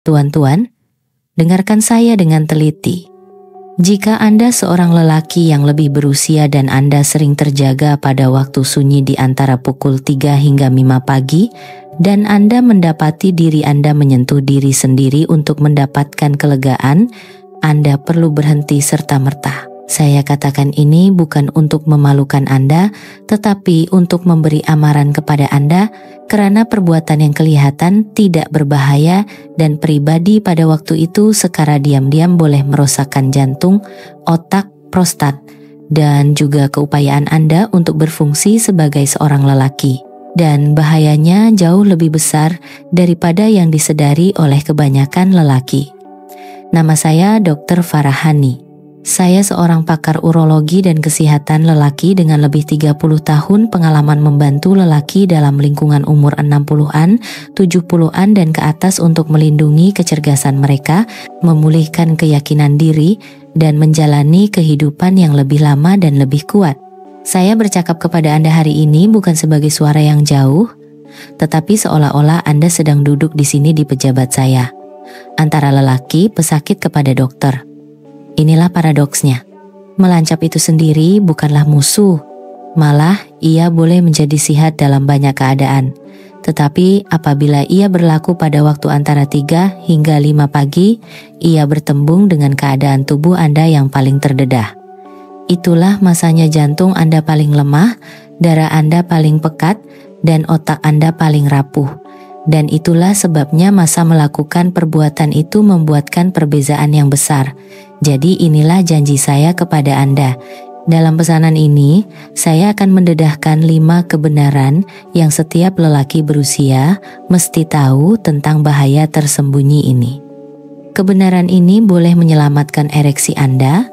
Tuan-tuan, dengarkan saya dengan teliti. Jika Anda seorang lelaki yang lebih berusia dan Anda sering terjaga pada waktu sunyi di antara pukul 3 hingga 5 pagi, dan Anda mendapati diri Anda menyentuh diri sendiri untuk mendapatkan kelegaan, Anda perlu berhenti serta-merta. Saya katakan ini bukan untuk memalukan Anda, tetapi untuk memberi amaran kepada Anda, karena perbuatan yang kelihatan tidak berbahaya dan pribadi pada waktu itu secara diam-diam boleh merosakkan jantung, otak, prostat, dan juga keupayaan Anda untuk berfungsi sebagai seorang lelaki. Dan bahayanya jauh lebih besar daripada yang disedari oleh kebanyakan lelaki. Nama saya Dr. Farahani. Saya seorang pakar urologi dan kesehatan lelaki dengan lebih 30 tahun pengalaman membantu lelaki dalam lingkungan umur 60-an, 70-an dan ke atas untuk melindungi kecerdasan mereka, memulihkan keyakinan diri, dan menjalani kehidupan yang lebih lama dan lebih kuat. Saya bercakap kepada Anda hari ini bukan sebagai suara yang jauh, tetapi seolah-olah Anda sedang duduk di sini di pejabat saya. Antara lelaki pesakit kepada dokter. Inilah paradoksnya. Melancap itu sendiri bukanlah musuh. Malah ia boleh menjadi sihat dalam banyak keadaan. Tetapi apabila ia berlaku pada waktu antara 3 hingga 5 pagi, ia bertembung dengan keadaan tubuh Anda yang paling terdedah. Itulah masanya jantung Anda paling lemah, darah Anda paling pekat, dan otak Anda paling rapuh. Dan itulah sebabnya masa melakukan perbuatan itu membuatkan perbezaan yang besar. Jadi inilah janji saya kepada Anda. Dalam pesanan ini, saya akan mendedahkan 5 kebenaran yang setiap lelaki berusia mesti tahu tentang bahaya tersembunyi ini. Kebenaran ini boleh menyelamatkan ereksi Anda,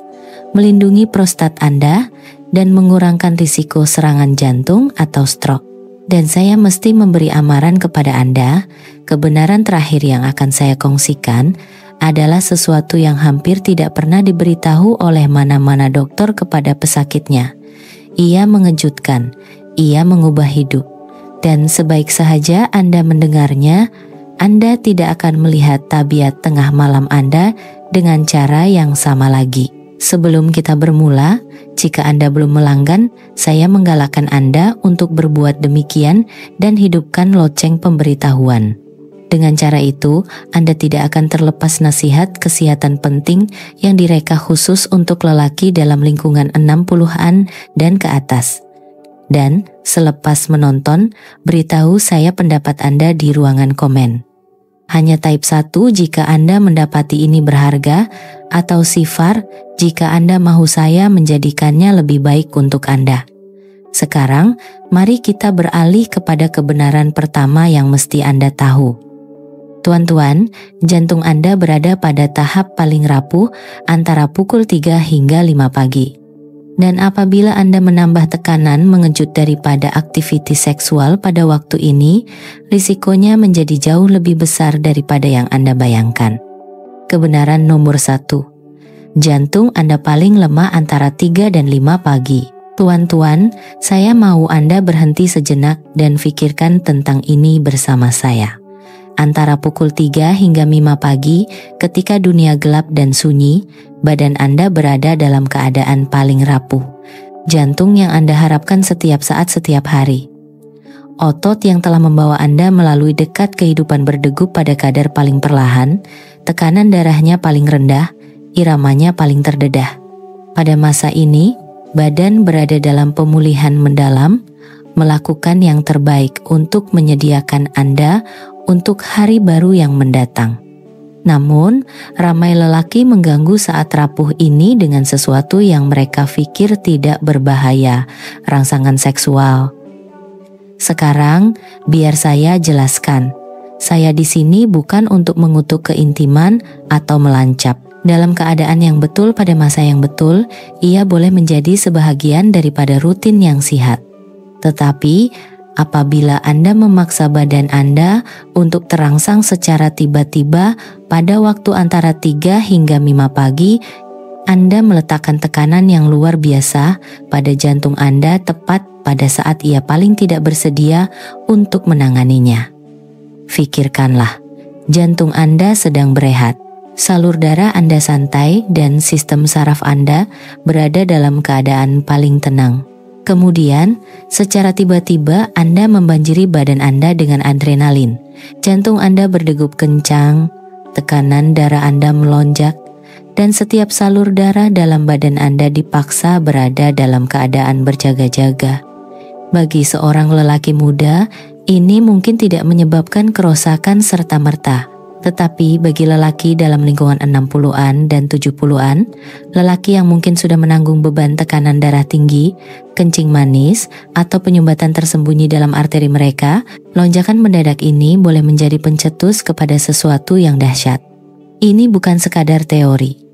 melindungi prostat Anda, dan mengurangkan risiko serangan jantung atau stroke. Dan saya mesti memberi amaran kepada Anda, kebenaran terakhir yang akan saya kongsikan adalah sesuatu yang hampir tidak pernah diberitahu oleh mana-mana dokter kepada pesakitnya. Ia mengejutkan, ia mengubah hidup. Dan sebaik sahaja Anda mendengarnya, Anda tidak akan melihat tabiat tengah malam Anda dengan cara yang sama lagi. Sebelum kita bermula, jika Anda belum melanggan, saya menggalakkan Anda untuk berbuat demikian dan hidupkan loceng pemberitahuan. Dengan cara itu, Anda tidak akan terlepas nasihat kesehatan penting yang direka khusus untuk lelaki dalam lingkungan 60-an dan ke atas. Dan, selepas menonton, beritahu saya pendapat Anda di ruangan komen. Hanya type 1 jika Anda mendapati ini berharga, atau sifar jika Anda mahu saya menjadikannya lebih baik untuk Anda. Sekarang, mari kita beralih kepada kebenaran pertama yang mesti Anda tahu. Tuan-tuan, jantung Anda berada pada tahap paling rapuh antara pukul 3 hingga 5 pagi. Dan apabila Anda menambah tekanan mengejut daripada aktivitas seksual pada waktu ini, risikonya menjadi jauh lebih besar daripada yang Anda bayangkan. Kebenaran nomor 1. Jantung Anda paling lemah antara 3 dan 5 pagi. Tuan-tuan, saya mau Anda berhenti sejenak dan pikirkan tentang ini bersama saya. Antara pukul 3 hingga 5 pagi, ketika dunia gelap dan sunyi, badan Anda berada dalam keadaan paling rapuh. Jantung yang Anda harapkan setiap saat setiap hari. Otot yang telah membawa Anda melalui dekat kehidupan berdegup pada kadar paling perlahan, tekanan darahnya paling rendah, iramanya paling terdedah. Pada masa ini, badan berada dalam pemulihan mendalam, melakukan yang terbaik untuk menyediakan Anda untuk hari baru yang mendatang. Namun, ramai lelaki mengganggu saat rapuh ini dengan sesuatu yang mereka pikir tidak berbahaya, rangsangan seksual. Sekarang, biar saya jelaskan. Saya di sini bukan untuk mengutuk keintiman atau melancap. Dalam keadaan yang betul pada masa yang betul, ia boleh menjadi sebahagian daripada rutin yang sihat. Tetapi, apabila Anda memaksa badan Anda untuk terangsang secara tiba-tiba pada waktu antara 3 hingga 5 pagi, Anda meletakkan tekanan yang luar biasa pada jantung Anda tepat pada saat ia paling tidak bersedia untuk menanganinya. Fikirkanlah, Jantung Anda sedang berehat. Salur darah Anda santai dan sistem saraf Anda berada dalam keadaan paling tenang. Kemudian, secara tiba-tiba Anda membanjiri badan Anda dengan adrenalin. Jantung Anda berdegup kencang, tekanan darah Anda melonjak, dan setiap salur darah dalam badan Anda dipaksa berada dalam keadaan berjaga-jaga. Bagi seorang lelaki muda, ini mungkin tidak menyebabkan kerosakan serta-merta. Tetapi bagi lelaki dalam lingkungan 60-an dan 70-an, lelaki yang mungkin sudah menanggung beban tekanan darah tinggi, kencing manis, atau penyumbatan tersembunyi dalam arteri mereka, lonjakan mendadak ini boleh menjadi pencetus kepada sesuatu yang dahsyat. Ini bukan sekadar teori.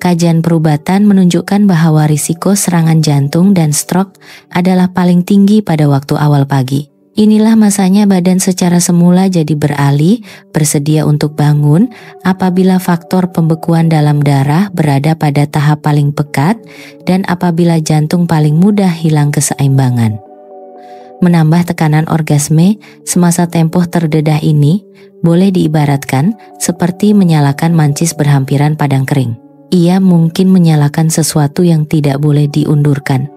Kajian perubatan menunjukkan bahwa risiko serangan jantung dan stroke adalah paling tinggi pada waktu awal pagi. Inilah masanya badan secara semula jadi beralih, bersedia untuk bangun apabila faktor pembekuan dalam darah berada pada tahap paling pekat dan apabila jantung paling mudah hilang keseimbangan. Menambah tekanan orgasme semasa tempoh terdedah ini boleh diibaratkan seperti menyalakan mancis berhampiran padang kering. Ia mungkin menyalakan sesuatu yang tidak boleh diundurkan.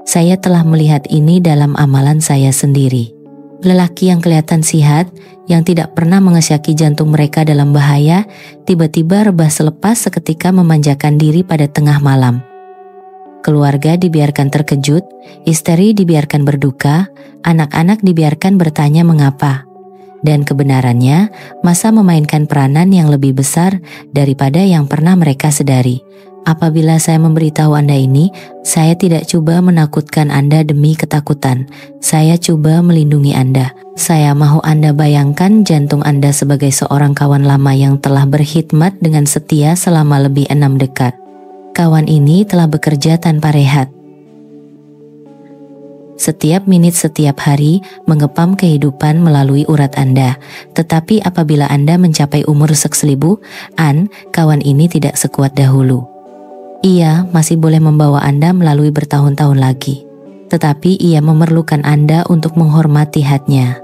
Saya telah melihat ini dalam amalan saya sendiri. Lelaki yang kelihatan sihat, yang tidak pernah mengesyaki jantung mereka dalam bahaya, tiba-tiba rebah selepas seketika memanjakan diri pada tengah malam. Keluarga dibiarkan terkejut, istri dibiarkan berduka, anak-anak dibiarkan bertanya mengapa. Dan kebenarannya, masa memainkan peranan yang lebih besar daripada yang pernah mereka sadari. Apabila saya memberitahu Anda ini, saya tidak coba menakutkan Anda demi ketakutan. Saya coba melindungi Anda. Saya mau Anda bayangkan jantung Anda sebagai seorang kawan lama yang telah berkhidmat dengan setia selama lebih 6 dekad. Kawan ini telah bekerja tanpa rehat. Setiap menit setiap hari mengepam kehidupan melalui urat Anda. Tetapi apabila Anda mencapai umur sekselibuan, kawan ini tidak sekuat dahulu. Ia masih boleh membawa Anda melalui bertahun-tahun lagi. Tetapi ia memerlukan Anda untuk menghormati hatnya.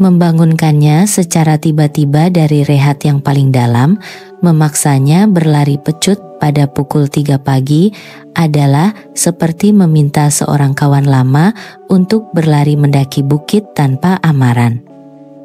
Membangunkannya secara tiba-tiba dari rehat yang paling dalam, memaksanya berlari pecut pada pukul 3 pagi adalah seperti meminta seorang kawan lama untuk berlari mendaki bukit tanpa amaran.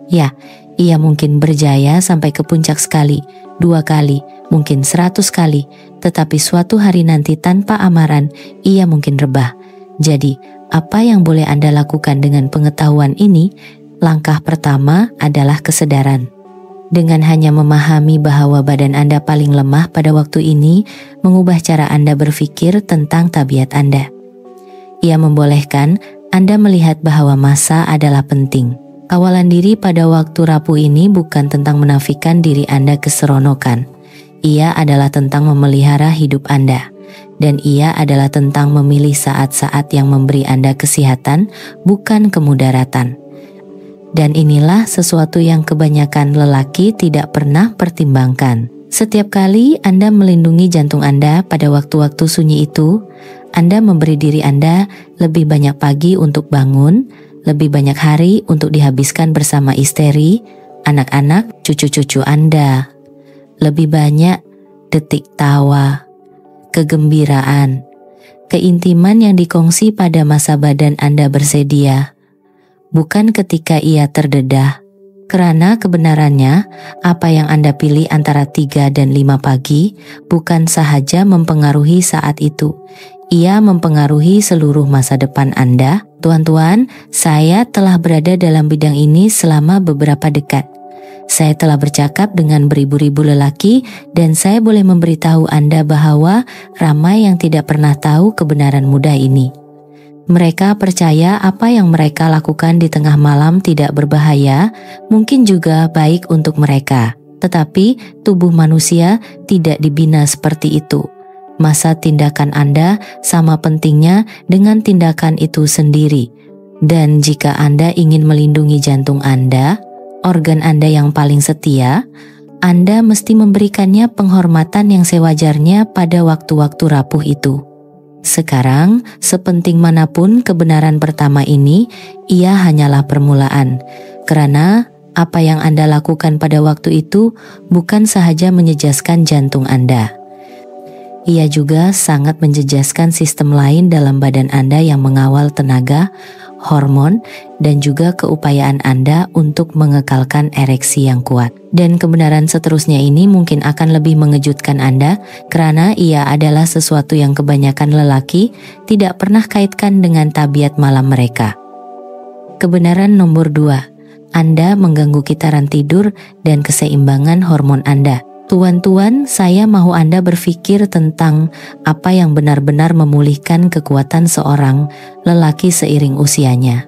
Ya, ia mungkin berjaya sampai ke puncak sekali, 2 kali, mungkin 100 kali, tetapi suatu hari nanti tanpa amaran, ia mungkin rebah. Jadi, apa yang boleh Anda lakukan dengan pengetahuan ini? Langkah pertama adalah kesadaran. Dengan hanya memahami bahwa badan Anda paling lemah pada waktu ini, mengubah cara Anda berpikir tentang tabiat Anda. Ia membolehkan Anda melihat bahwa masa adalah penting. Kawalan diri pada waktu rapuh ini bukan tentang menafikan diri Anda keseronokan. Ia adalah tentang memelihara hidup Anda. Dan ia adalah tentang memilih saat-saat yang memberi Anda kesehatan, bukan kemudaratan. Dan inilah sesuatu yang kebanyakan lelaki tidak pernah pertimbangkan. Setiap kali Anda melindungi jantung Anda pada waktu-waktu sunyi itu, Anda memberi diri Anda lebih banyak pagi untuk bangun, lebih banyak hari untuk dihabiskan bersama istri, anak-anak, cucu-cucu Anda. Lebih banyak detik tawa, kegembiraan, keintiman yang dikongsi pada masa badan Anda bersedia. Bukan ketika ia terdedah, karena kebenarannya apa yang Anda pilih antara 3 dan 5 pagi bukan sahaja mempengaruhi saat itu, ia mempengaruhi seluruh masa depan Anda. Tuan-tuan, saya telah berada dalam bidang ini selama beberapa dekad. Saya telah bercakap dengan beribu-ribu lelaki dan saya boleh memberitahu Anda bahwa ramai yang tidak pernah tahu kebenaran mudah ini. Mereka percaya apa yang mereka lakukan di tengah malam tidak berbahaya, mungkin juga baik untuk mereka. Tetapi tubuh manusia tidak dibina seperti itu. Masa tindakan Anda sama pentingnya dengan tindakan itu sendiri. Dan jika Anda ingin melindungi jantung Anda, organ Anda yang paling setia, Anda mesti memberikannya penghormatan yang sewajarnya pada waktu-waktu rapuh itu. Sekarang, sepenting manapun kebenaran pertama ini, ia hanyalah permulaan. Karena Apa yang Anda lakukan pada waktu itu bukan sahaja menyejaskan jantung Anda. Ia juga sangat menjejaskan sistem lain dalam badan Anda yang mengawal tenaga, hormon, dan juga keupayaan Anda untuk mengekalkan ereksi yang kuat. Dan kebenaran seterusnya ini mungkin akan lebih mengejutkan Anda karena ia adalah sesuatu yang kebanyakan lelaki tidak pernah kaitkan dengan tabiat malam mereka. Kebenaran nomor 2, Anda mengganggu kitaran tidur dan keseimbangan hormon Anda. Tuan-tuan, saya mau Anda berpikir tentang apa yang benar-benar memulihkan kekuatan seorang lelaki seiring usianya.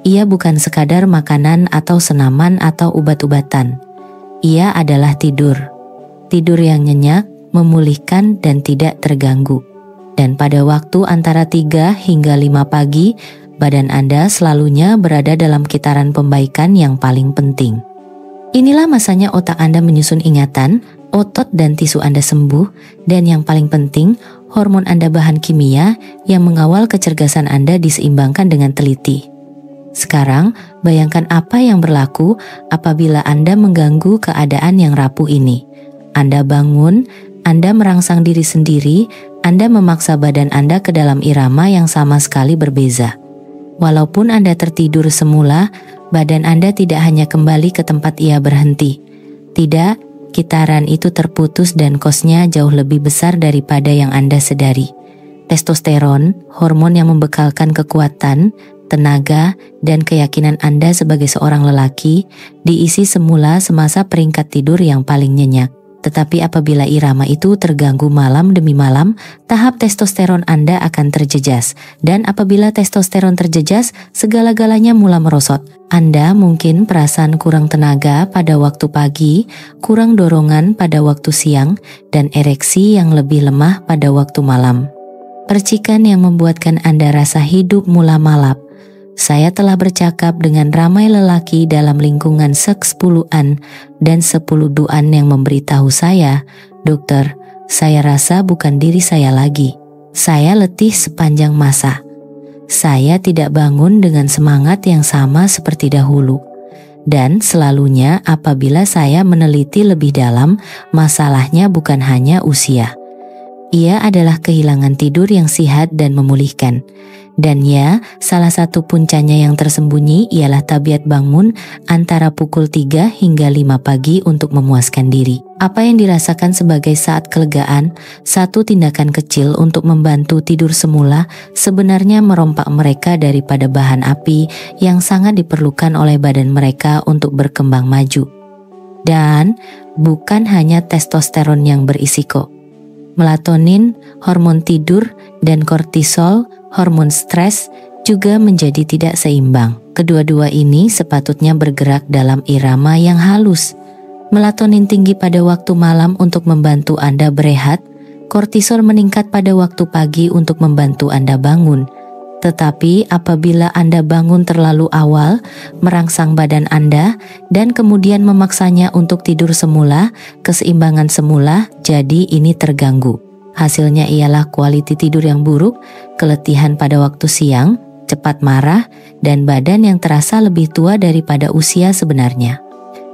Ia bukan sekadar makanan atau senaman atau obat-obatan. Ia adalah tidur. Tidur yang nyenyak, memulihkan dan tidak terganggu. Dan pada waktu antara 3 hingga 5 pagi, badan Anda selalunya berada dalam kitaran pembaikan yang paling penting. Inilah masanya otak Anda menyusun ingatan, otot dan tisu Anda sembuh, dan yang paling penting, hormon Anda bahan kimia yang mengawal kecergasan Anda diseimbangkan dengan teliti. Sekarang, bayangkan apa yang berlaku apabila Anda mengganggu keadaan yang rapuh ini. Anda bangun, Anda merangsang diri sendiri, Anda memaksa badan Anda ke dalam irama yang sama sekali berbeza. Walaupun Anda tertidur semula, badan Anda tidak hanya kembali ke tempat ia berhenti. Tidak, kitaran itu terputus dan kosnya jauh lebih besar daripada yang Anda sadari. Testosteron, hormon yang membekalkan kekuatan, tenaga, dan keyakinan Anda sebagai seorang lelaki, diisi semula semasa peringkat tidur yang paling nyenyak. Tetapi apabila irama itu terganggu malam demi malam, tahap testosteron Anda akan terjejas. Dan apabila testosteron terjejas, segala-galanya mula merosot. Anda mungkin perasaan kurang tenaga pada waktu pagi, kurang dorongan pada waktu siang, dan ereksi yang lebih lemah pada waktu malam. Percikan yang membuatkan Anda rasa hidup mula malap. Saya telah bercakap dengan ramai lelaki dalam lingkungan sek-10-an dan 10-duan yang memberitahu saya, "Dokter, saya rasa bukan diri saya lagi. Saya letih sepanjang masa. Saya tidak bangun dengan semangat yang sama seperti dahulu." Dan selalunya apabila saya meneliti lebih dalam, masalahnya bukan hanya usia. Ia adalah kehilangan tidur yang sihat dan memulihkan. Dan ya, salah satu puncanya yang tersembunyi ialah tabiat bangun antara pukul 3 hingga 5 pagi untuk memuaskan diri. Apa yang dirasakan sebagai saat kelegaan, satu tindakan kecil untuk membantu tidur semula, sebenarnya merompak mereka daripada bahan api yang sangat diperlukan oleh badan mereka untuk berkembang maju. Dan bukan hanya testosteron yang berisiko. Melatonin, hormon tidur, dan kortisol, hormon stres, juga menjadi tidak seimbang. Kedua-dua ini sepatutnya bergerak dalam irama yang halus. Melatonin tinggi pada waktu malam untuk membantu Anda berehat, kortisol meningkat pada waktu pagi untuk membantu Anda bangun. Tetapi apabila Anda bangun terlalu awal, merangsang badan Anda, dan kemudian memaksanya untuk tidur semula, keseimbangan semula, jadi ini terganggu. Hasilnya ialah kualiti tidur yang buruk, keletihan pada waktu siang, cepat marah, dan badan yang terasa lebih tua daripada usia sebenarnya.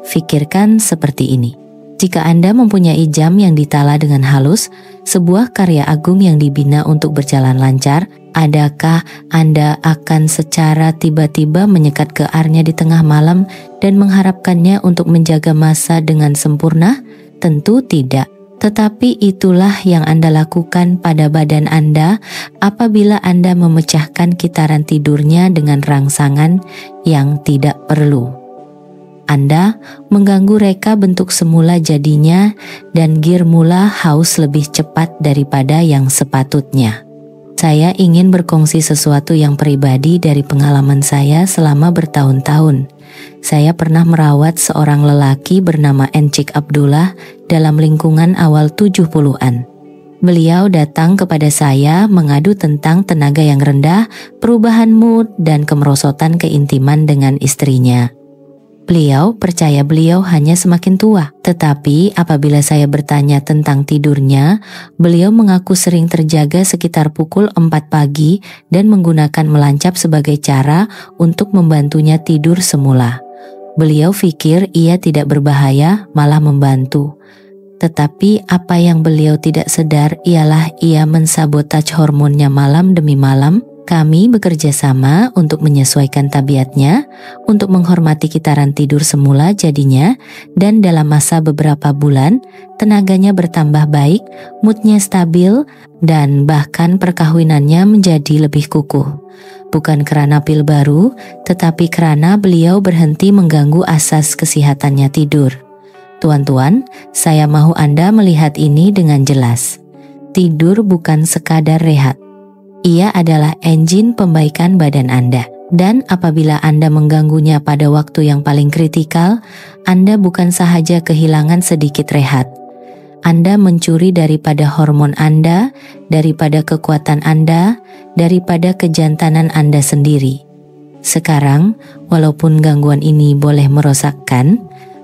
Pikirkan seperti ini. Jika Anda mempunyai jam yang ditala dengan halus, sebuah karya agung yang dibina untuk berjalan lancar, adakah Anda akan secara tiba-tiba menyekat gearnya di tengah malam dan mengharapkannya untuk menjaga masa dengan sempurna? Tentu tidak. Tetapi itulah yang Anda lakukan pada badan Anda apabila Anda memecahkan kitaran tidurnya dengan rangsangan yang tidak perlu. Anda mengganggu reka bentuk semula jadinya dan gear mula haus lebih cepat daripada yang sepatutnya. Saya ingin berkongsi sesuatu yang pribadi dari pengalaman saya selama bertahun-tahun. Saya pernah merawat seorang lelaki bernama Encik Abdullah dalam lingkungan awal 70-an. Beliau datang kepada saya mengadu tentang tenaga yang rendah, perubahan mood, dan kemerosotan keintiman dengan istrinya. Beliau percaya beliau hanya semakin tua. Tetapi apabila saya bertanya tentang tidurnya, beliau mengaku sering terjaga sekitar pukul 4 pagi dan menggunakan melancap sebagai cara untuk membantunya tidur semula. Beliau pikir ia tidak berbahaya, malah membantu. Tetapi apa yang beliau tidak sadar ialah ia mensabotase hormonnya malam demi malam. Kami bekerja sama untuk menyesuaikan tabiatnya, untuk menghormati kitaran tidur semula jadinya, dan dalam masa beberapa bulan, tenaganya bertambah baik, moodnya stabil, dan bahkan perkahwinannya menjadi lebih kukuh. Bukan karena pil baru, tetapi karena beliau berhenti mengganggu asas kesehatannya tidur. Tuan-tuan, saya mau Anda melihat ini dengan jelas. Tidur bukan sekadar rehat. Ia adalah engine pembaikan badan Anda. Dan apabila Anda mengganggunya pada waktu yang paling kritikal, Anda bukan sahaja kehilangan sedikit rehat. Anda mencuri daripada hormon Anda, daripada kekuatan Anda, daripada kejantanan Anda sendiri. Sekarang, walaupun gangguan ini boleh merosakkan,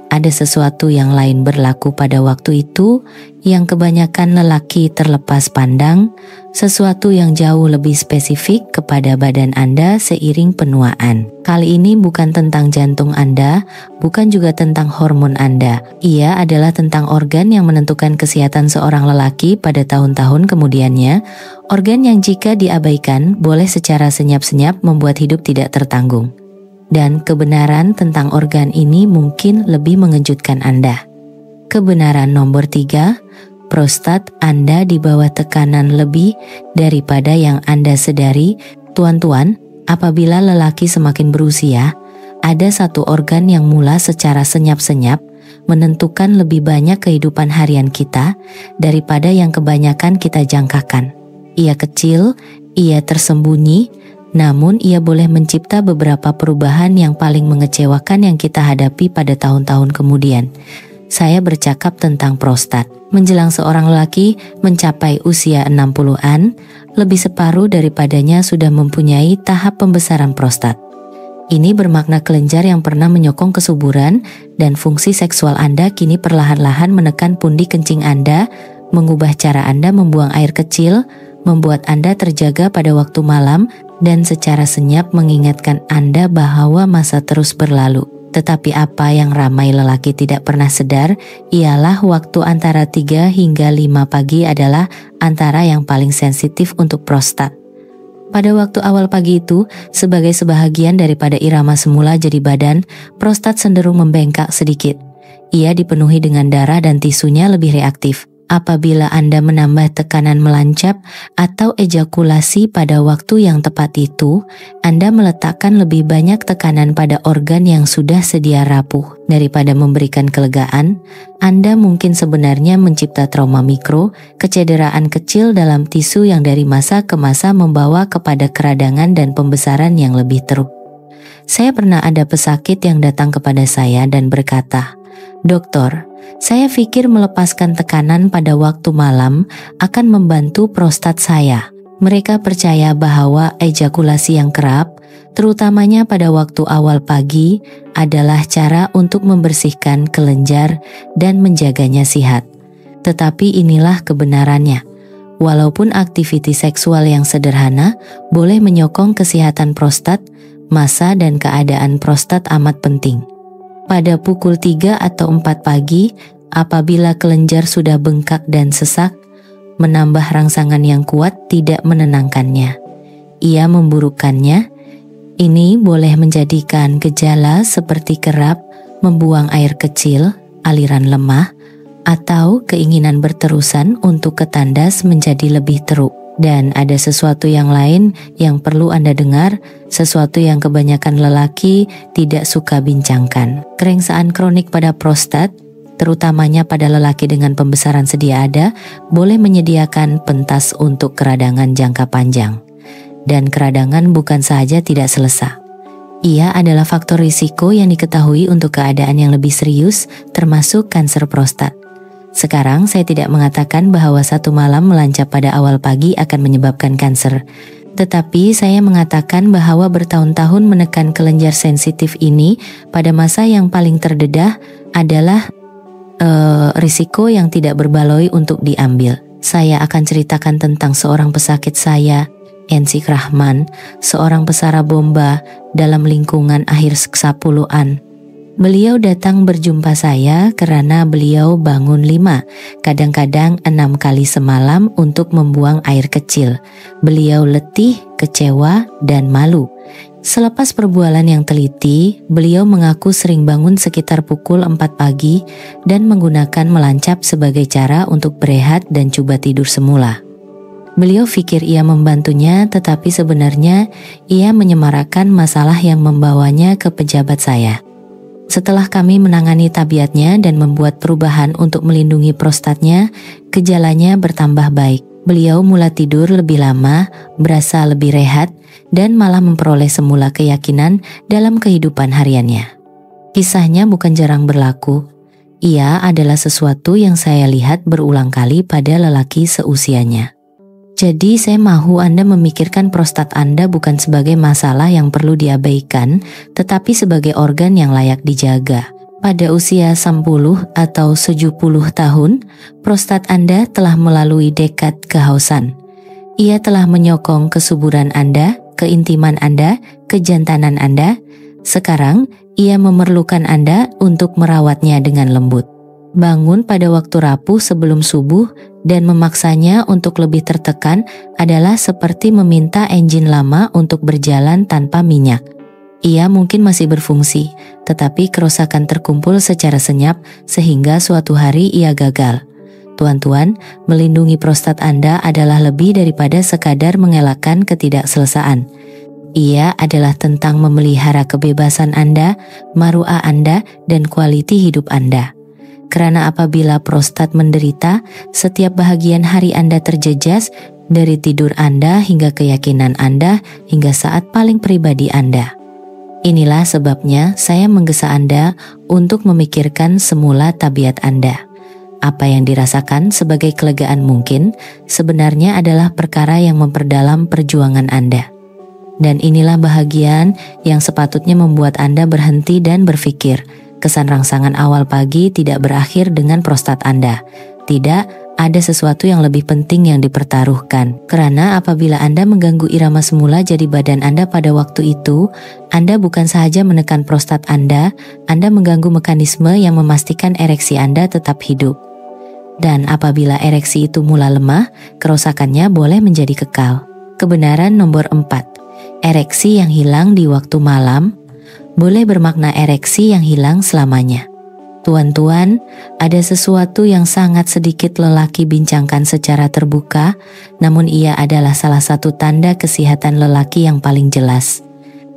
ada sesuatu yang lain berlaku pada waktu itu yang kebanyakan lelaki terlepas pandang, sesuatu yang jauh lebih spesifik kepada badan Anda seiring penuaan. Kali ini bukan tentang jantung Anda, bukan juga tentang hormon Anda. Ia adalah tentang organ yang menentukan kesehatan seorang lelaki pada tahun-tahun kemudiannya, organ yang jika diabaikan boleh secara senyap-senyap membuat hidup tidak tertanggung. Dan kebenaran tentang organ ini mungkin lebih mengejutkan Anda. Kebenaran nomor 3, prostat Anda di bawah tekanan lebih daripada yang Anda sadari. Tuan-tuan, apabila lelaki semakin berusia, ada satu organ yang mula secara senyap-senyap menentukan lebih banyak kehidupan harian kita daripada yang kebanyakan kita jangkakan. Ia kecil, ia tersembunyi, namun ia boleh mencipta beberapa perubahan yang paling mengecewakan yang kita hadapi pada tahun-tahun kemudian. Saya bercakap tentang prostat. Menjelang seorang lelaki mencapai usia 60-an, lebih separuh daripadanya sudah mempunyai tahap pembesaran prostat. Ini bermakna kelenjar yang pernah menyokong kesuburan dan fungsi seksual Anda kini perlahan-lahan menekan pundi kencing Anda, mengubah cara Anda membuang air kecil, membuat Anda terjaga pada waktu malam, dan secara senyap mengingatkan Anda bahwa masa terus berlalu. Tetapi apa yang ramai lelaki tidak pernah sadar ialah waktu antara 3 hingga 5 pagi adalah antara yang paling sensitif untuk prostat. Pada waktu awal pagi itu, sebagai sebahagian daripada irama semula jadi badan, prostat cenderung membengkak sedikit. Ia dipenuhi dengan darah dan tisunya lebih reaktif. Apabila Anda menambah tekanan melancap atau ejakulasi pada waktu yang tepat itu, Anda meletakkan lebih banyak tekanan pada organ yang sudah sedia rapuh. Daripada memberikan kelegaan, Anda mungkin sebenarnya mencipta trauma mikro, kecederaan kecil dalam tisu yang dari masa ke masa membawa kepada keradangan dan pembesaran yang lebih teruk. Saya pernah ada pesakit yang datang kepada saya dan berkata, "Dokter, saya pikir melepaskan tekanan pada waktu malam akan membantu prostat saya." Mereka percaya bahwa ejakulasi yang kerap, terutamanya pada waktu awal pagi, adalah cara untuk membersihkan kelenjar dan menjaganya sehat. Tetapi inilah kebenarannya. Walaupun aktivitas seksual yang sederhana boleh menyokong kesehatan prostat, masa dan keadaan prostat amat penting. Pada pukul 3 atau 4 pagi, apabila kelenjar sudah bengkak dan sesak, menambah rangsangan yang kuat tidak menenangkannya. Ia memburukkannya. Ini boleh menjadikan gejala seperti kerap, membuang air kecil, aliran lemah, atau keinginan berterusan untuk ketandas menjadi lebih teruk. Dan ada sesuatu yang lain yang perlu Anda dengar, sesuatu yang kebanyakan lelaki tidak suka bincangkan. Kerengsaan kronik pada prostat, terutamanya pada lelaki dengan pembesaran sedia ada, boleh menyediakan pentas untuk keradangan jangka panjang. Dan keradangan bukan sahaja tidak selesa. Ia adalah faktor risiko yang diketahui untuk keadaan yang lebih serius, termasuk kanser prostat. Sekarang saya tidak mengatakan bahwa satu malam melancap pada awal pagi akan menyebabkan kanser. Tetapi saya mengatakan bahwa bertahun-tahun menekan kelenjar sensitif ini pada masa yang paling terdedah adalah risiko yang tidak berbaloi untuk diambil. Saya akan ceritakan tentang seorang pesakit saya, Ensik Rahman, seorang pesara bomba dalam lingkungan akhir 10-an. Beliau datang berjumpa saya karena beliau bangun 5, kadang-kadang 6 kali semalam untuk membuang air kecil. Beliau letih, kecewa, dan malu. Selepas perbualan yang teliti, beliau mengaku sering bangun sekitar pukul 4 pagi dan menggunakan melancap sebagai cara untuk berehat dan coba tidur semula. Beliau pikir ia membantunya, tetapi sebenarnya ia menyemarakan masalah yang membawanya ke pejabat saya. Setelah kami menangani tabiatnya dan membuat perubahan untuk melindungi prostatnya, gejalanya bertambah baik. Beliau mulai tidur lebih lama, berasa lebih rehat, dan malah memperoleh semula keyakinan dalam kehidupan hariannya. Kisahnya bukan jarang berlaku. Ia adalah sesuatu yang saya lihat berulang kali pada lelaki seusianya. Jadi saya mahu Anda memikirkan prostat Anda bukan sebagai masalah yang perlu diabaikan, tetapi sebagai organ yang layak dijaga. Pada usia 10 atau 70 tahun, prostat Anda telah melalui dekad kehausan. Ia telah menyokong kesuburan Anda, keintiman Anda, kejantanan Anda. Sekarang, ia memerlukan Anda untuk merawatnya dengan lembut. Bangun pada waktu rapuh sebelum subuh dan memaksanya untuk lebih tertekan adalah seperti meminta enjin lama untuk berjalan tanpa minyak. Ia mungkin masih berfungsi, tetapi kerusakan terkumpul secara senyap sehingga suatu hari ia gagal. Tuan-tuan, melindungi prostat Anda adalah lebih daripada sekadar mengelakkan ketidakselesaan. Ia adalah tentang memelihara kebebasan Anda, maruah Anda, dan kualiti hidup Anda. Karena apabila prostat menderita, setiap bahagian hari Anda terjejas, dari tidur Anda hingga keyakinan Anda hingga saat paling pribadi Anda. Inilah sebabnya saya menggesa Anda untuk memikirkan semula tabiat Anda. Apa yang dirasakan sebagai kelegaan mungkin sebenarnya adalah perkara yang memperdalam perjuangan Anda. Dan inilah bahagian yang sepatutnya membuat Anda berhenti dan berpikir. Kesan rangsangan awal pagi tidak berakhir dengan prostat Anda. Tidak, ada sesuatu yang lebih penting yang dipertaruhkan. Karena apabila Anda mengganggu irama semula jadi badan Anda pada waktu itu, Anda bukan sahaja menekan prostat Anda mengganggu mekanisme yang memastikan ereksi Anda tetap hidup. Dan apabila ereksi itu mulai lemah, kerusakannya boleh menjadi kekal. Kebenaran nomor 4. Ereksi yang hilang di waktu malam boleh bermakna ereksi yang hilang selamanya. Tuan-tuan, ada sesuatu yang sangat sedikit lelaki bincangkan secara terbuka, namun ia adalah salah satu tanda kesehatan lelaki yang paling jelas.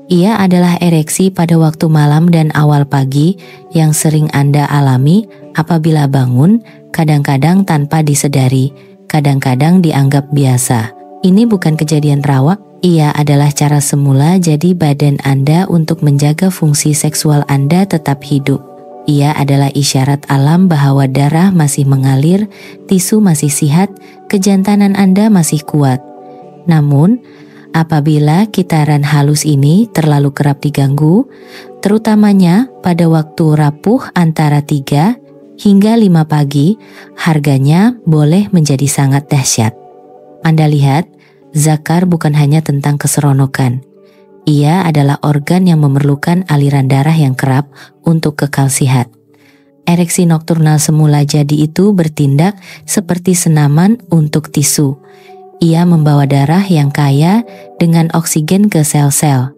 Ia adalah ereksi pada waktu malam dan awal pagi yang sering Anda alami apabila bangun, kadang-kadang tanpa disedari, kadang-kadang dianggap biasa. Ini bukan kejadian rawak. Ia adalah cara semula jadi badan Anda untuk menjaga fungsi seksual Anda tetap hidup. Ia adalah isyarat alam bahwa darah masih mengalir, tisu masih sehat, kejantanan Anda masih kuat. Namun, apabila kitaran halus ini terlalu kerap diganggu, terutamanya pada waktu rapuh antara 3 hingga 5 pagi, harganya boleh menjadi sangat dahsyat. Anda lihat, zakar bukan hanya tentang keseronokan. Ia adalah organ yang memerlukan aliran darah yang kerap untuk kekal sehat. Ereksi nokturnal semula jadi itu bertindak seperti senaman untuk tisu. Ia membawa darah yang kaya dengan oksigen ke sel-sel.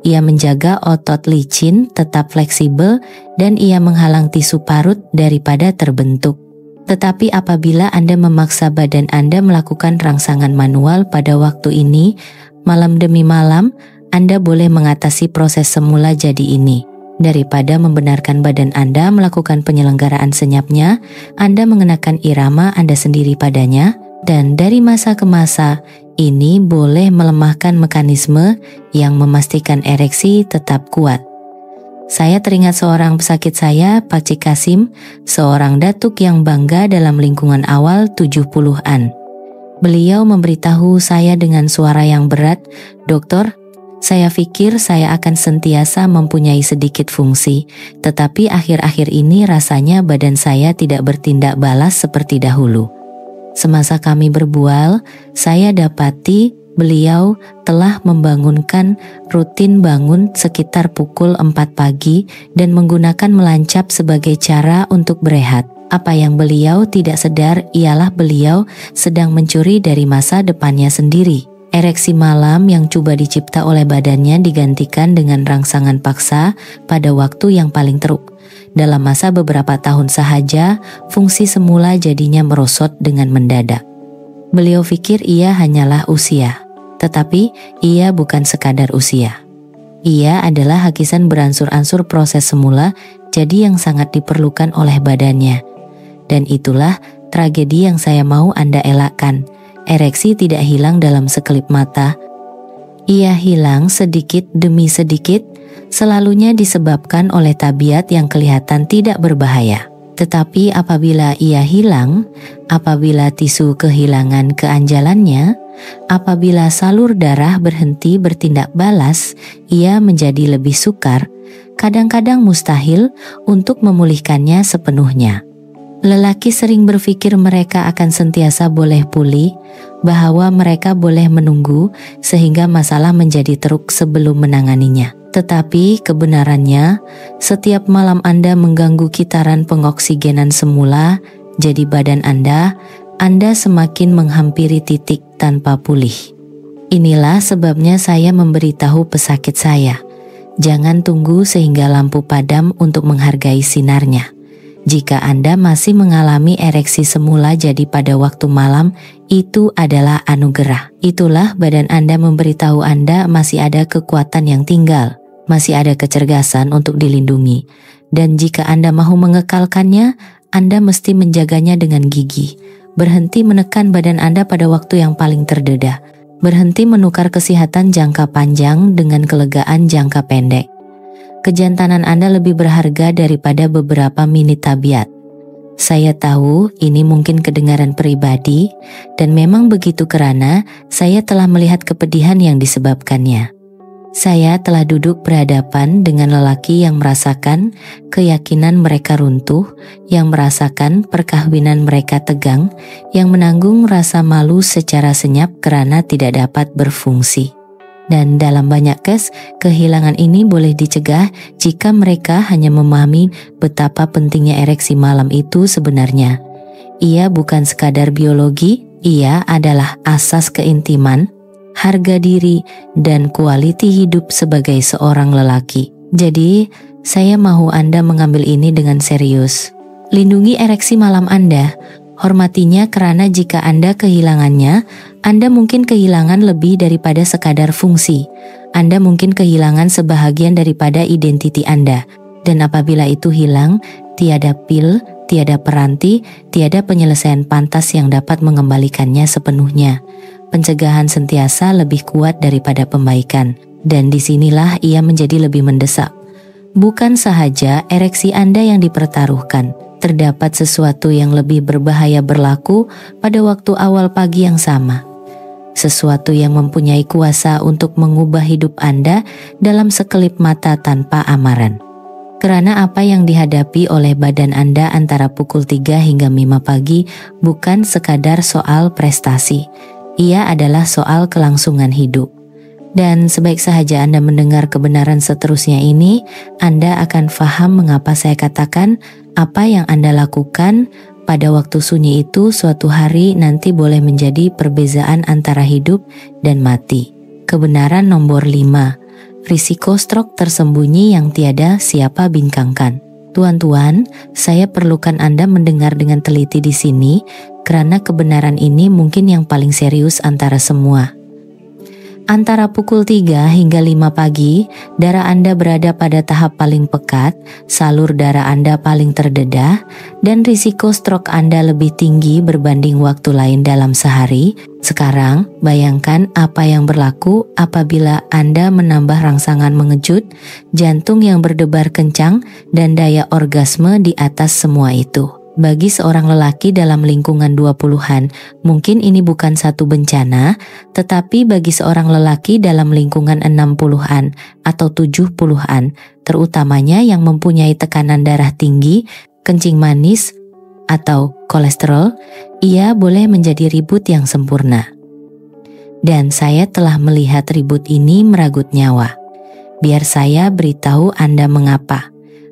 Ia menjaga otot licin tetap fleksibel dan ia menghalang tisu parut daripada terbentuk. Tetapi apabila Anda memaksa badan Anda melakukan rangsangan manual pada waktu ini, malam demi malam, Anda boleh mengatasi proses semula jadi ini. Daripada membenarkan badan Anda melakukan penyelenggaraan senyapnya, Anda mengenakan irama Anda sendiri padanya, dan dari masa ke masa, ini boleh melemahkan mekanisme yang memastikan ereksi tetap kuat. Saya teringat seorang pesakit saya, Pak Cik Kasim, seorang datuk yang bangga dalam lingkungan awal 70-an. Beliau memberitahu saya dengan suara yang berat, "Dokter, saya pikir saya akan sentiasa mempunyai sedikit fungsi, tetapi akhir-akhir ini rasanya badan saya tidak bertindak balas seperti dahulu." Semasa kami berbual, saya dapati Beliau telah membangunkan rutin bangun sekitar pukul 4 pagi dan menggunakan melancap sebagai cara untuk berehat. Apa yang beliau tidak sadar ialah beliau sedang mencuri dari masa depannya sendiri. Ereksi malam yang coba dicipta oleh badannya digantikan dengan rangsangan paksa pada waktu yang paling teruk. Dalam masa beberapa tahun sahaja, fungsi semula jadinya merosot dengan mendadak. Beliau pikir ia hanyalah usia, tetapi ia bukan sekadar usia. Ia adalah hakisan beransur-ansur proses semula jadi yang sangat diperlukan oleh badannya. Dan itulah tragedi yang saya mau Anda elakkan. Ereksi tidak hilang dalam sekelip mata. Ia hilang sedikit demi sedikit, selalunya disebabkan oleh tabiat yang kelihatan tidak berbahaya. Tetapi apabila ia hilang, apabila tisu kehilangan keanjalannya, apabila salur darah berhenti bertindak balas, ia menjadi lebih sukar, kadang-kadang mustahil untuk memulihkannya sepenuhnya. Lelaki sering berpikir mereka akan sentiasa boleh pulih, bahwa mereka boleh menunggu sehingga masalah menjadi teruk sebelum menanganinya. Tetapi kebenarannya, setiap malam Anda mengganggu kitaran pengoksigenan semula, jadi badan Anda semakin menghampiri titik tanpa pulih. Inilah sebabnya saya memberitahu pesakit saya, jangan tunggu sehingga lampu padam untuk menghargai sinarnya. Jika Anda masih mengalami ereksi semula jadi pada waktu malam, itu adalah anugerah. Itulah badan Anda memberitahu Anda masih ada kekuatan yang tinggal, masih ada kecerdasan untuk dilindungi. Dan jika Anda mahu mengekalkannya, Anda mesti menjaganya dengan gigih. Berhenti menekan badan Anda pada waktu yang paling terdedah. Berhenti menukar kesehatan jangka panjang dengan kelegaan jangka pendek. Kejantanan Anda lebih berharga daripada beberapa minit tabiat. Saya tahu ini mungkin kedengaran pribadi, dan memang begitu karena saya telah melihat kepedihan yang disebabkannya. Saya telah duduk berhadapan dengan lelaki yang merasakan keyakinan mereka runtuh, yang merasakan perkawinan mereka tegang, yang menanggung rasa malu secara senyap karena tidak dapat berfungsi. Dan dalam banyak kes, kehilangan ini boleh dicegah jika mereka hanya memahami betapa pentingnya ereksi malam itu sebenarnya. Ia bukan sekadar biologi, ia adalah asas keintiman, harga diri, dan kualiti hidup sebagai seorang lelaki. Jadi, saya mau Anda mengambil ini dengan serius. Lindungi ereksi malam Anda. Hormatinya karena jika Anda kehilangannya, Anda mungkin kehilangan lebih daripada sekadar fungsi. Anda mungkin kehilangan sebahagian daripada identiti Anda. Dan apabila itu hilang, tiada pil, tiada peranti, tiada penyelesaian pantas yang dapat mengembalikannya sepenuhnya. Pencegahan sentiasa lebih kuat daripada pembaikan. Dan disinilah ia menjadi lebih mendesak. Bukan sahaja ereksi Anda yang dipertaruhkan. Terdapat sesuatu yang lebih berbahaya berlaku pada waktu awal pagi yang sama. Sesuatu yang mempunyai kuasa untuk mengubah hidup Anda dalam sekelip mata tanpa amaran. Karena apa yang dihadapi oleh badan Anda antara pukul 3 hingga 5 pagi bukan sekadar soal prestasi. Ia adalah soal kelangsungan hidup. Dan sebaik sahaja Anda mendengar kebenaran seterusnya ini, Anda akan faham mengapa saya katakan apa yang Anda lakukan pada waktu sunyi itu suatu hari nanti boleh menjadi perbezaan antara hidup dan mati. Kebenaran nomor 5. Risiko stroke tersembunyi yang tiada siapa bincangkan. Tuan-tuan, saya perlukan Anda mendengar dengan teliti di sini, karena kebenaran ini mungkin yang paling serius antara semua. Antara pukul 3 hingga 5 pagi, darah Anda berada pada tahap paling pekat, salur darah Anda paling terdedah, dan risiko stroke Anda lebih tinggi berbanding waktu lain dalam sehari. Sekarang, bayangkan apa yang berlaku apabila Anda menambah rangsangan mengejut, jantung yang berdebar kencang, dan daya orgasme di atas semua itu. Bagi seorang lelaki dalam lingkungan 20-an, mungkin ini bukan satu bencana, tetapi bagi seorang lelaki dalam lingkungan 60-an atau 70-an, terutamanya yang mempunyai tekanan darah tinggi, kencing manis, atau kolesterol, ia boleh menjadi ribut yang sempurna. Dan saya telah melihat ribut ini merenggut nyawa. Biar saya beritahu Anda mengapa.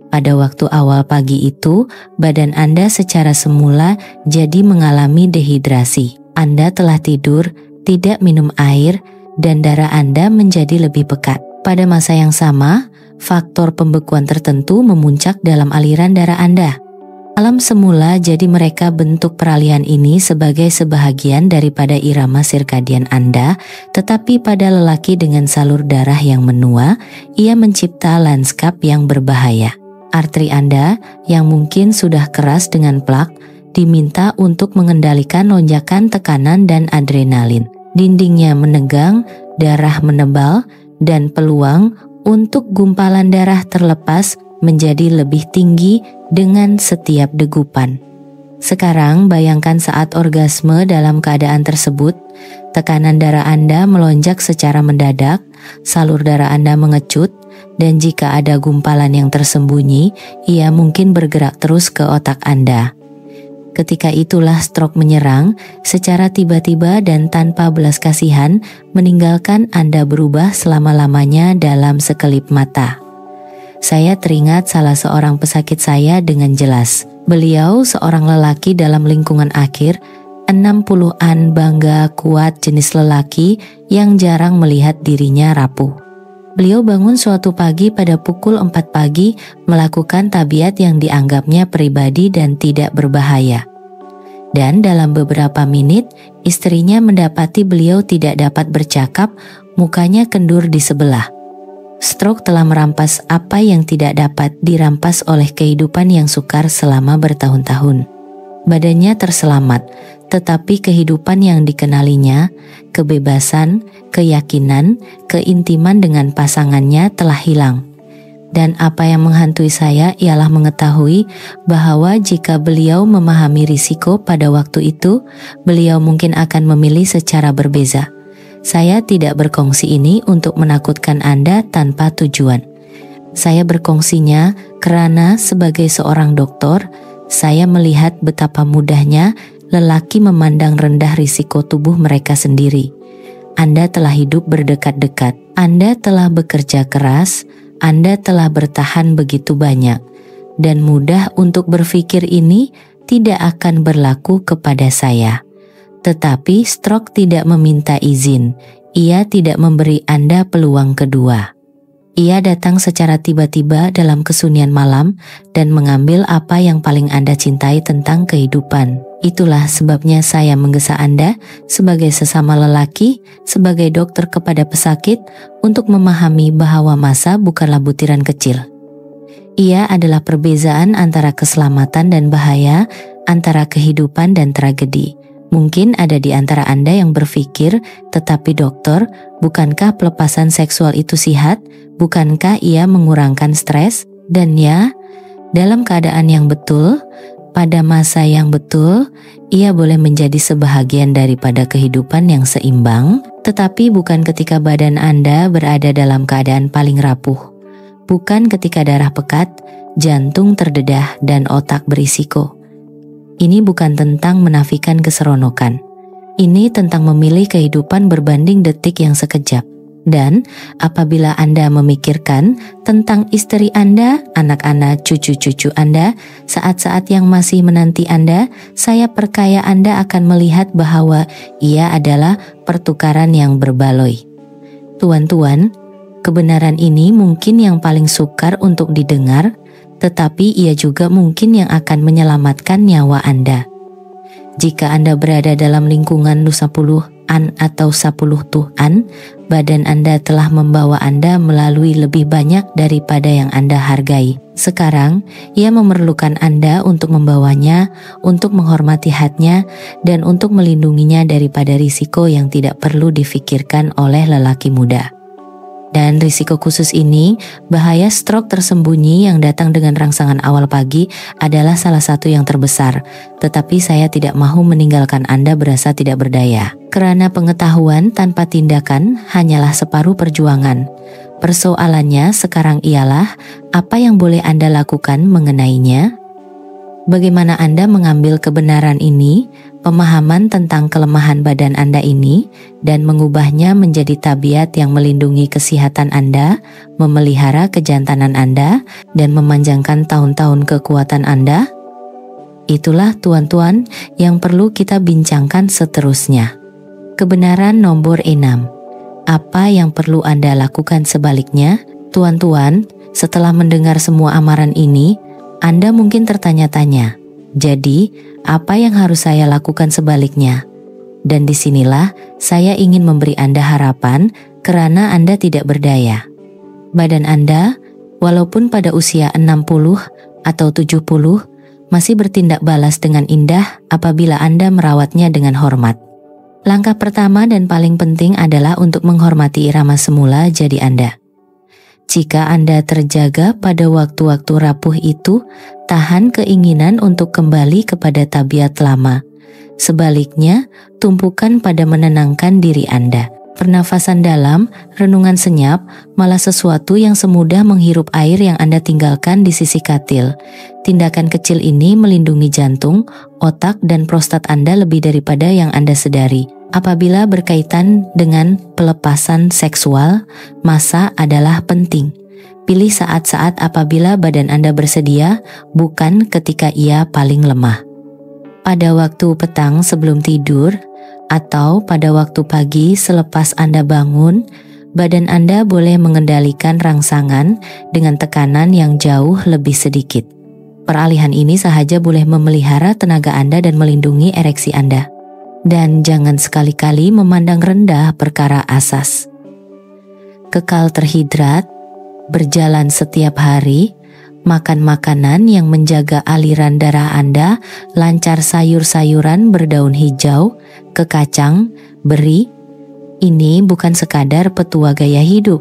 Pada waktu awal pagi itu, badan Anda secara semula jadi mengalami dehidrasi. Anda telah tidur, tidak minum air, dan darah Anda menjadi lebih pekat. Pada masa yang sama, faktor pembekuan tertentu memuncak dalam aliran darah Anda. Alam semula jadi mereka bentuk peralihan ini sebagai sebahagian daripada irama sirkadian Anda, tetapi pada lelaki dengan salur darah yang menua, ia mencipta lanskap yang berbahaya. Arteri Anda yang mungkin sudah keras dengan plak, diminta untuk mengendalikan lonjakan tekanan dan adrenalin. Dindingnya menegang, darah menebal, dan peluang untuk gumpalan darah terlepas menjadi lebih tinggi dengan setiap degupan. Sekarang bayangkan saat orgasme dalam keadaan tersebut, tekanan darah Anda melonjak secara mendadak, salur darah Anda mengecut, dan jika ada gumpalan yang tersembunyi, ia mungkin bergerak terus ke otak Anda. Ketika itulah stroke menyerang secara tiba-tiba dan tanpa belas kasihan, meninggalkan Anda berubah selama-lamanya dalam sekelip mata. Saya teringat salah seorang pesakit saya dengan jelas. Beliau seorang lelaki dalam lingkungan akhir, 60-an, bangga, kuat, jenis lelaki yang jarang melihat dirinya rapuh. Beliau bangun suatu pagi pada pukul 4 pagi melakukan tabiat yang dianggapnya pribadi dan tidak berbahaya. Dan dalam beberapa menit, istrinya mendapati beliau tidak dapat bercakap, mukanya kendur di sebelah. Stroke telah merampas apa yang tidak dapat dirampas oleh kehidupan yang sukar selama bertahun-tahun. Badannya terselamat, tetapi kehidupan yang dikenalinya, kebebasan, keyakinan, keintiman dengan pasangannya telah hilang. Dan apa yang menghantui saya ialah mengetahui bahwa jika beliau memahami risiko pada waktu itu, beliau mungkin akan memilih secara berbeza. Saya tidak berkongsi ini untuk menakutkan Anda tanpa tujuan. Saya berkongsinya karena sebagai seorang dokter, saya melihat betapa mudahnya lelaki memandang rendah risiko tubuh mereka sendiri. Anda telah hidup berdekat-dekat, Anda telah bekerja keras, Anda telah bertahan begitu banyak, dan mudah untuk berpikir ini tidak akan berlaku kepada saya. Tetapi stroke tidak meminta izin, ia tidak memberi Anda peluang kedua. Ia datang secara tiba-tiba dalam kesunyian malam dan mengambil apa yang paling Anda cintai tentang kehidupan. Itulah sebabnya saya menggesa Anda sebagai sesama lelaki, sebagai dokter kepada pesakit, untuk memahami bahwa masa bukanlah butiran kecil. Ia adalah perbezaan antara keselamatan dan bahaya, antara kehidupan dan tragedi. Mungkin ada di antara Anda yang berpikir, tetapi dokter, bukankah pelepasan seksual itu sihat? Bukankah ia mengurangkan stres? Dan ya, dalam keadaan yang betul, pada masa yang betul, ia boleh menjadi sebahagian daripada kehidupan yang seimbang, tetapi bukan ketika badan Anda berada dalam keadaan paling rapuh. Bukan ketika darah pekat, jantung terdedah, dan otak berisiko. Ini bukan tentang menafikan keseronokan. Ini tentang memilih kehidupan berbanding detik yang sekejap. Dan apabila Anda memikirkan tentang istri Anda, anak-anak, cucu-cucu Anda, saat-saat yang masih menanti Anda, saya percaya Anda akan melihat bahwa ia adalah pertukaran yang berbaloi. Tuan-tuan, kebenaran ini mungkin yang paling sukar untuk didengar, tetapi ia juga mungkin yang akan menyelamatkan nyawa Anda. Jika Anda berada dalam lingkungan 10-an atau 10-an, badan Anda telah membawa Anda melalui lebih banyak daripada yang Anda hargai. Sekarang, ia memerlukan Anda untuk membawanya, untuk menghormati hatnya, dan untuk melindunginya daripada risiko yang tidak perlu difikirkan oleh lelaki muda. Dan risiko khusus ini, bahaya stroke tersembunyi yang datang dengan rangsangan awal pagi adalah salah satu yang terbesar. Tetapi saya tidak mahu meninggalkan Anda berasa tidak berdaya. Karena pengetahuan tanpa tindakan hanyalah separuh perjuangan. Persoalannya sekarang ialah apa yang boleh Anda lakukan mengenainya. Bagaimana Anda mengambil kebenaran ini, pemahaman tentang kelemahan badan Anda ini, dan mengubahnya menjadi tabiat yang melindungi kesehatan Anda, memelihara kejantanan Anda, dan memanjangkan tahun-tahun kekuatan Anda? Itulah tuan-tuan yang perlu kita bincangkan seterusnya. Kebenaran nomor 6. Apa yang perlu Anda lakukan sebaliknya? Tuan-tuan, setelah mendengar semua amaran ini, Anda mungkin tertanya-tanya, jadi apa yang harus saya lakukan sebaliknya? Dan disinilah saya ingin memberi Anda harapan karena Anda tidak berdaya. Badan Anda, walaupun pada usia 60 atau 70, masih bertindak balas dengan indah apabila Anda merawatnya dengan hormat. Langkah pertama dan paling penting adalah untuk menghormati irama semula jadi Anda. Jika Anda terjaga pada waktu-waktu rapuh itu, tahan keinginan untuk kembali kepada tabiat lama. Sebaliknya, tumpukan pada menenangkan diri Anda. Pernafasan dalam, renungan senyap, malah sesuatu yang semudah menghirup air yang Anda tinggalkan di sisi katil. Tindakan kecil ini melindungi jantung, otak, dan prostat Anda lebih daripada yang Anda sadari. Apabila berkaitan dengan pelepasan seksual, masa adalah penting. Pilih saat-saat apabila badan Anda bersedia, bukan ketika ia paling lemah. Pada waktu petang sebelum tidur, atau pada waktu pagi selepas Anda bangun, badan Anda boleh mengendalikan rangsangan dengan tekanan yang jauh lebih sedikit. Peralihan ini sahaja boleh memelihara tenaga Anda dan melindungi ereksi Anda. Dan jangan sekali-kali memandang rendah perkara asas. Kekal terhidrat, berjalan setiap hari, makan makanan yang menjaga aliran darah Anda, lancar sayur-sayuran berdaun hijau, kekacang, beri. Ini bukan sekadar petua gaya hidup.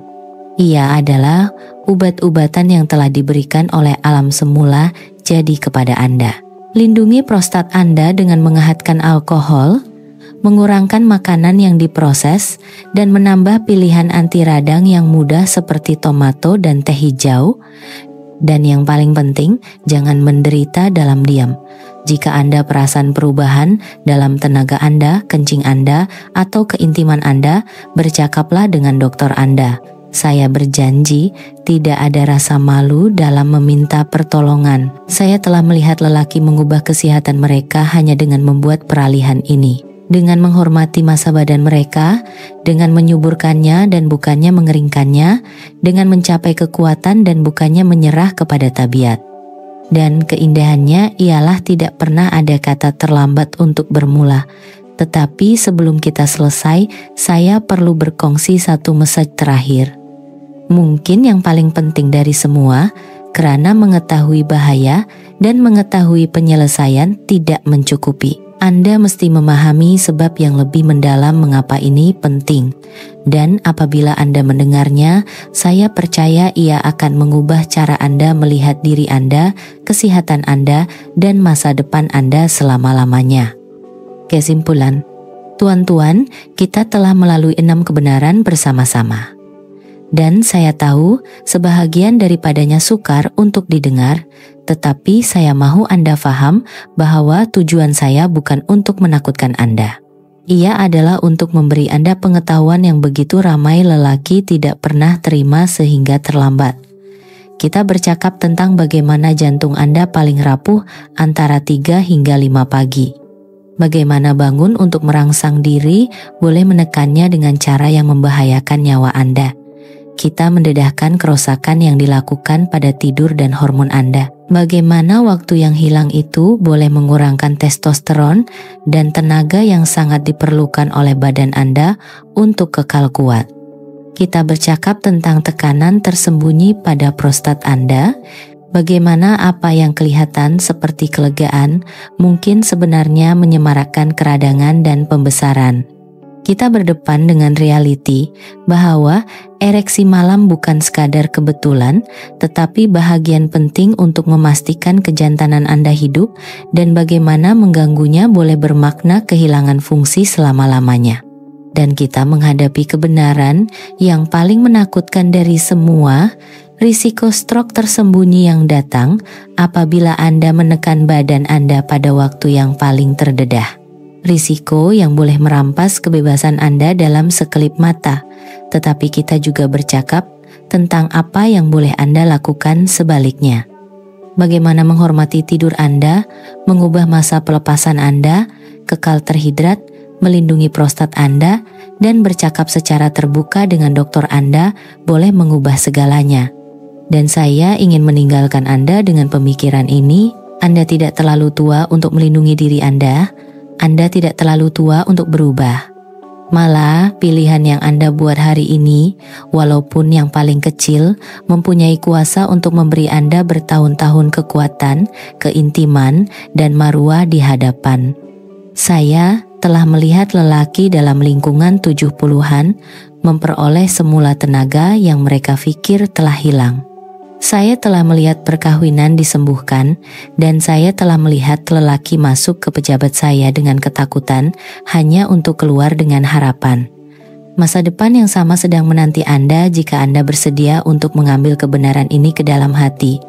Ia adalah ubat-ubatan yang telah diberikan oleh alam semula jadi kepada Anda. Lindungi prostat Anda dengan mengehatkan alkohol, mengurangkan makanan yang diproses, dan menambah pilihan anti radang yang mudah seperti tomato dan teh hijau. Dan yang paling penting, jangan menderita dalam diam. Jika Anda perasan perubahan dalam tenaga Anda, kencing Anda, atau keintiman Anda, bercakaplah dengan dokter Anda. Saya berjanji tidak ada rasa malu dalam meminta pertolongan. Saya telah melihat lelaki mengubah kesehatan mereka hanya dengan membuat peralihan ini. Dengan menghormati masa badan mereka, dengan menyuburkannya dan bukannya mengeringkannya, dengan mencapai kekuatan dan bukannya menyerah kepada tabiat. Dan keindahannya ialah tidak pernah ada kata terlambat untuk bermula. Tetapi sebelum kita selesai, saya perlu berkongsi satu message terakhir. Mungkin yang paling penting dari semua, karena mengetahui bahaya dan mengetahui penyelesaian tidak mencukupi. Anda mesti memahami sebab yang lebih mendalam mengapa ini penting. Dan apabila Anda mendengarnya, saya percaya ia akan mengubah cara Anda melihat diri Anda, kesehatan Anda, dan masa depan Anda selama-lamanya. Kesimpulan, tuan-tuan, kita telah melalui 6 kebenaran bersama-sama. Dan saya tahu sebahagian daripadanya sukar untuk didengar, tetapi saya mahu Anda faham bahwa tujuan saya bukan untuk menakutkan Anda. Ia adalah untuk memberi Anda pengetahuan yang begitu ramai lelaki tidak pernah terima sehingga terlambat. Kita bercakap tentang bagaimana jantung Anda paling rapuh antara 3 hingga 5 pagi. Bagaimana bangun untuk merangsang diri boleh menekannya dengan cara yang membahayakan nyawa Anda. Kita mendedahkan kerusakan yang dilakukan pada tidur dan hormon Anda. Bagaimana waktu yang hilang itu boleh mengurangkan testosteron dan tenaga yang sangat diperlukan oleh badan Anda untuk kekal kuat. Kita bercakap tentang tekanan tersembunyi pada prostat Anda. Bagaimana apa yang kelihatan seperti kelegaan mungkin sebenarnya menyemarakkan keradangan dan pembesaran. Kita berdepan dengan realiti bahwa ereksi malam bukan sekadar kebetulan, tetapi bahagian penting untuk memastikan kejantanan Anda hidup dan bagaimana mengganggunya boleh bermakna kehilangan fungsi selama-lamanya. Dan kita menghadapi kebenaran yang paling menakutkan dari semua, Risiko stroke tersembunyi yang datang apabila Anda menekan badan Anda pada waktu yang paling terdedah. Risiko yang boleh merampas kebebasan Anda dalam sekelip mata, tetapi kita juga bercakap tentang apa yang boleh Anda lakukan sebaliknya. Bagaimana menghormati tidur Anda, mengubah masa pelepasan Anda, kekal terhidrat, melindungi prostat Anda, dan bercakap secara terbuka dengan dokter Anda boleh mengubah segalanya. Dan saya ingin meninggalkan Anda dengan pemikiran ini, Anda tidak terlalu tua untuk melindungi diri Anda tidak terlalu tua untuk berubah. Malah, pilihan yang Anda buat hari ini, walaupun yang paling kecil, mempunyai kuasa untuk memberi Anda bertahun-tahun kekuatan, keintiman, dan marwah di hadapan. Saya telah melihat lelaki dalam lingkungan 70-an memperoleh semula tenaga yang mereka pikir telah hilang. Saya telah melihat perkawinan disembuhkan, dan saya telah melihat lelaki masuk ke pejabat saya dengan ketakutan hanya untuk keluar dengan harapan. Masa depan yang sama sedang menanti Anda jika Anda bersedia untuk mengambil kebenaran ini ke dalam hati.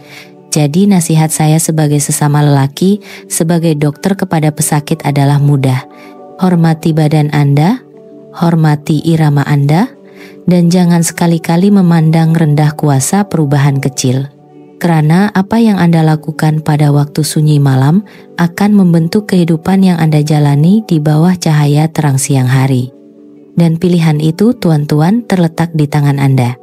Jadi nasihat saya sebagai sesama lelaki, sebagai dokter kepada pesakit adalah mudah. Hormati badan Anda, hormati irama Anda, dan jangan sekali-kali memandang rendah kuasa perubahan kecil. Karena apa yang Anda lakukan pada waktu sunyi malam akan membentuk kehidupan yang Anda jalani di bawah cahaya terang siang hari. Dan pilihan itu, tuan-tuan, terletak di tangan Anda.